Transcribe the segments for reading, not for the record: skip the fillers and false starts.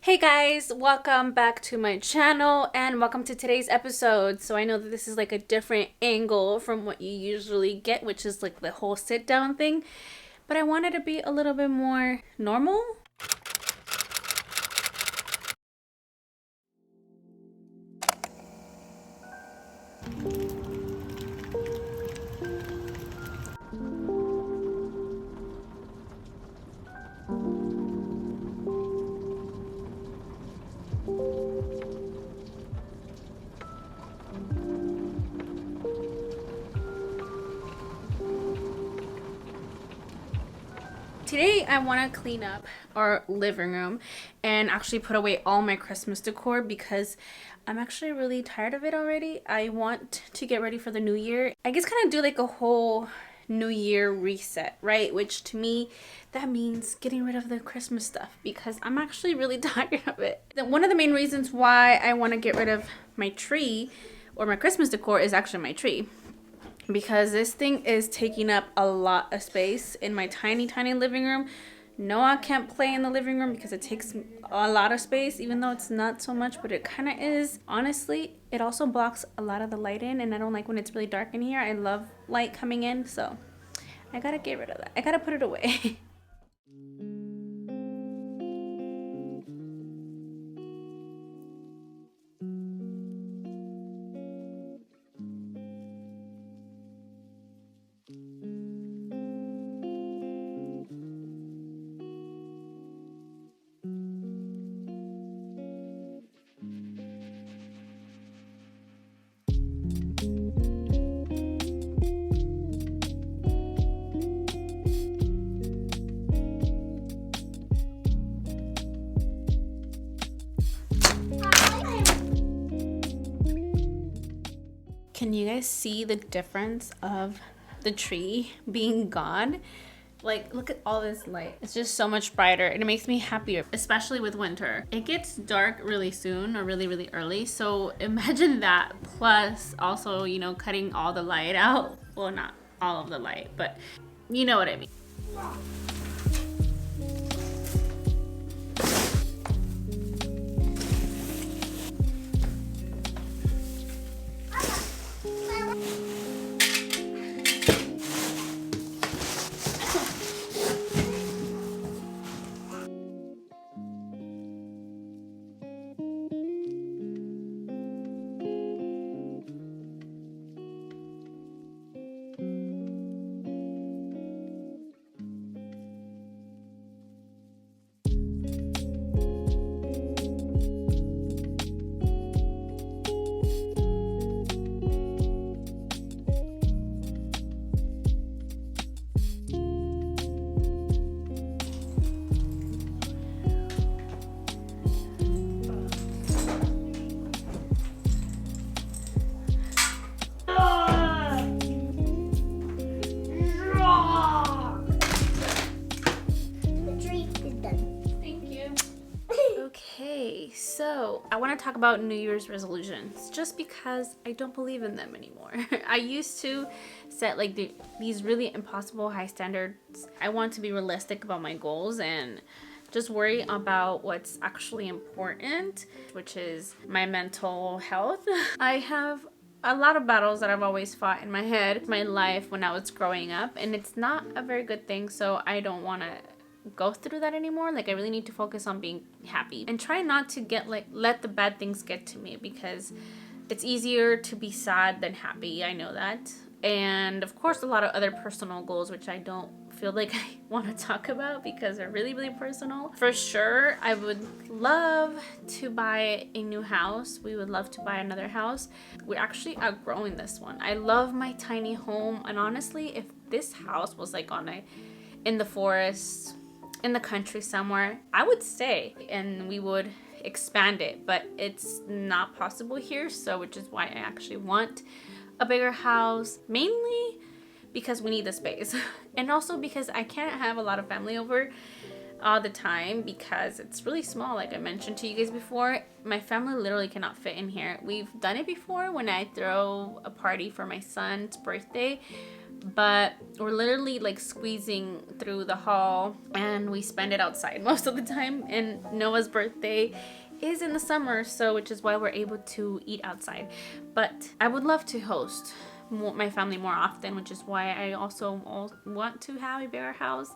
Hey guys, welcome back to my channel and welcome to today's episode. So I know that this is like a different angle from what you usually get, which is like the whole sit down thing, but I wanted to be a little bit more normal. Today I want to clean up our living room and actually put away all my Christmas decor because I'm actually really tired of it already. I want to get ready for the new year. I guess kind of do like a whole new year reset, right? Which to me, that means getting rid of the Christmas stuff because I'm actually really tired of it. One of the main reasons why I want to get rid of my tree or my Christmas decor is actually my tree, because this thing is taking up a lot of space in my tiny living room. No, I can't play in the living room because it takes a lot of space, even though it's not so much, but it kind of is. Honestly, it also blocks a lot of the light in, and I don't like when it's really dark in here. I love light coming in, so I gotta get rid of that. I gotta put it away. Can you guys see the difference of the tree being gone? Like, look at all this light. It's just so much brighter and it makes me happier, especially with winter. It gets dark really soon or really early. So imagine that, plus also, you know, cutting all the light out. Well, not all of the light, but you know what I mean. So I want to talk about New Year's resolutions just because I don't believe in them anymore. I used to set like these really impossible high standards. I want to be realistic about my goals and just worry about what's actually important, which is my mental health. I have a lot of battles that I've always fought in my head, my life when I was growing up, and it's not a very good thing, so I don't want to go through that anymore. Like, I really need to focus on being happy and try not to let the bad things get to me, because it's easier to be sad than happy. I know that. And of course, a lot of other personal goals, which I don't feel like I want to talk about because they're really personal. For sure, I would love to buy a new house. We would love to buy another house. We're actually outgrowing this one. I love my tiny home, and honestly, if this house was like in the forest, in the country somewhere, I would stay and we would expand it, but it's not possible here, so which is why I actually want a bigger house, mainly because we need the space and also because I can't have a lot of family over all the time because it's really small. Like I mentioned to you guys before, my family literally cannot fit in here. We've done it before when I throw a party for my son's birthday, but we're literally like squeezing through the hall, and we spend it outside most of the time. And Noah's birthday is in the summer, so which is why we're able to eat outside. But I would love to host my family more often, which is why I also want to have a bigger house.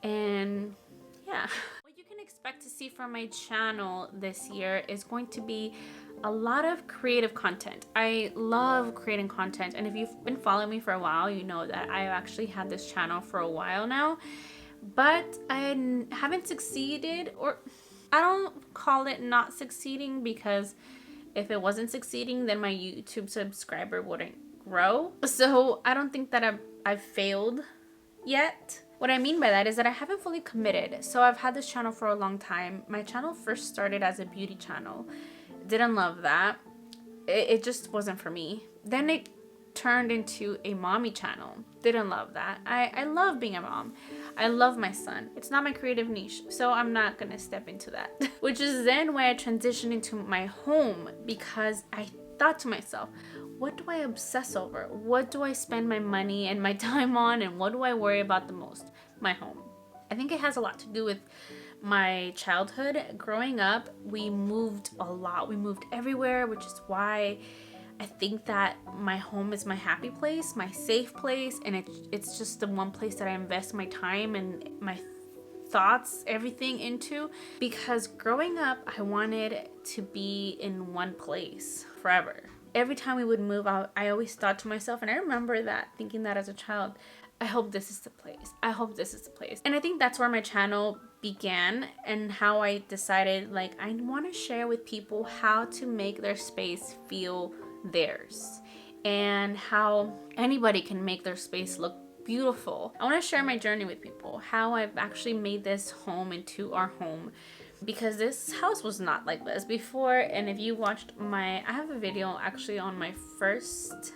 And yeah, what you can expect to see from my channel this year is going to be a lot of creative content. I love creating content, and if you've been following me for a while, you know that I've actually had this channel for a while now, but I haven't succeeded, or I don't call it not succeeding, because if it wasn't succeeding, then my YouTube subscriber wouldn't grow. So I don't think that I've failed yet. What I mean by that is that I haven't fully committed. So I've had this channel for a long time. My channel first started as a beauty channel. Didn't love that. It just wasn't for me. Then it turned into a mommy channel. Didn't love that. I love being a mom. I love my son. It's not my creative niche, so I'm not gonna step into that. Which is then why I transitioned into my home, because I thought to myself, what do I obsess over? What do I spend my money and my time on? And what do I worry about the most? My home. I think it has a lot to do with my childhood. Growing up, we moved a lot. We moved everywhere, which is why I think that my home is my happy place, my safe place, and it's just the one place that I invest my time and my thoughts, everything into, because growing up, I wanted to be in one place forever. Every time we would move out, I always thought to myself, and I remember that, thinking that as a child, I hope this is the place. I hope this is the place. And I think that's where my channel began, and how I decided, like, I want to share with people how to make their space feel theirs, and how anybody can make their space look beautiful. I want to share my journey with people, how I've actually made this home into our home, because this house was not like this before. And if you watched I have a video actually on my first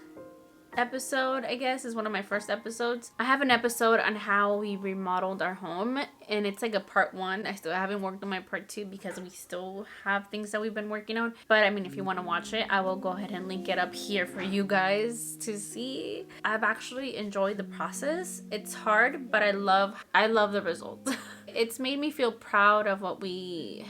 episode, I guess is one of my first episodes. I have an episode on how we remodeled our home, and it's like a part 1. I still haven't worked on my part 2 because we still have things that we've been working on. But I mean, if you want to watch it, I will go ahead and link it up here for you guys to see. I've actually enjoyed the process. It's hard, but I love the result. It's made me feel proud of what we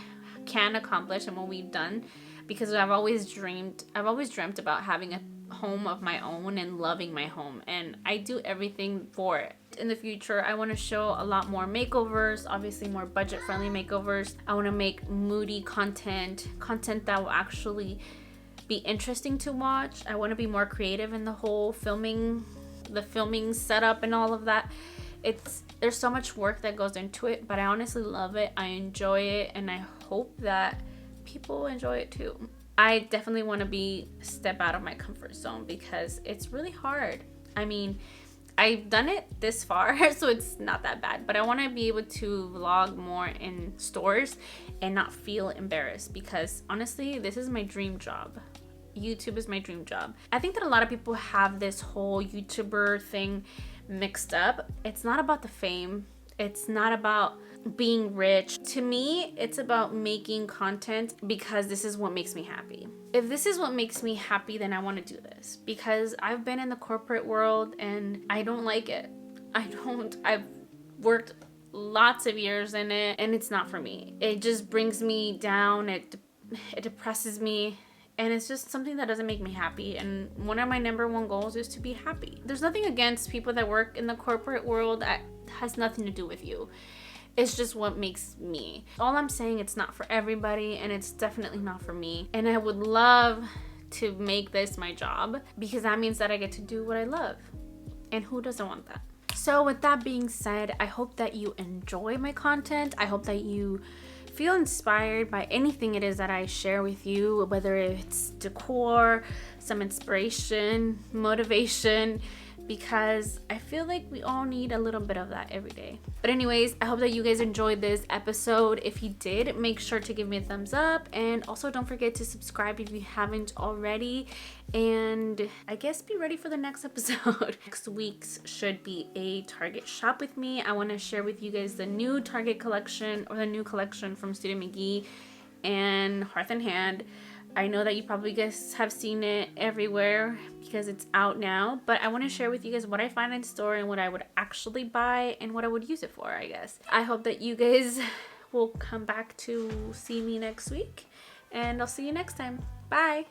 can accomplish and what we've done, because I've always dreamt about having a home of my own and loving my home, and I do everything for it. In the future, I want to show a lot more makeovers, obviously more budget-friendly makeovers. I want to make moody content that will actually be interesting to watch. I want to be more creative in the whole filming setup and all of that. There's so much work that goes into it, but I honestly love it. I enjoy it, and I hope that people enjoy it too. I definitely want to step out of my comfort zone, because it's really hard. I mean, I've done it this far, so it's not that bad, but I want to be able to vlog more in stores and not feel embarrassed, because honestly, this is my dream job. YouTube is my dream job. I think that a lot of people have this whole YouTuber thing mixed up. It's not about the fame. It's not about being rich. To me, it's about making content because this is what makes me happy. If this is what makes me happy, then I want to do this, because I've been in the corporate world and I don't like it. I've worked lots of years in it, and it's not for me. It just brings me down. It depresses me. And it's just something that doesn't make me happy. And one of my number 1 goals is to be happy. There's nothing against people that work in the corporate world. That has nothing to do with you. It's just what makes me. All I'm saying, it's not for everybody, and it's definitely not for me. And I would love to make this my job, because that means that I get to do what I love. And who doesn't want that? So with that being said, I hope that you enjoy my content. I hope that you feel inspired by anything it is that I share with you, whether it's decor, some inspiration, motivation, because I feel like we all need a little bit of that every day. But anyways, I hope that you guys enjoyed this episode. If you did, make sure to give me a thumbs up, and also don't forget to subscribe if you haven't already. And I guess be ready for the next episode. Next week's should be a Target shop with me. I want to share with you guys the new Target collection, or the new collection from Student McGee and Hearth and Hand. I know that you probably guys have seen it everywhere because it's out now, but I want to share with you guys what I find in store and what I would actually buy and what I would use it for, I guess. I hope that you guys will come back to see me next week, and I'll see you next time. Bye!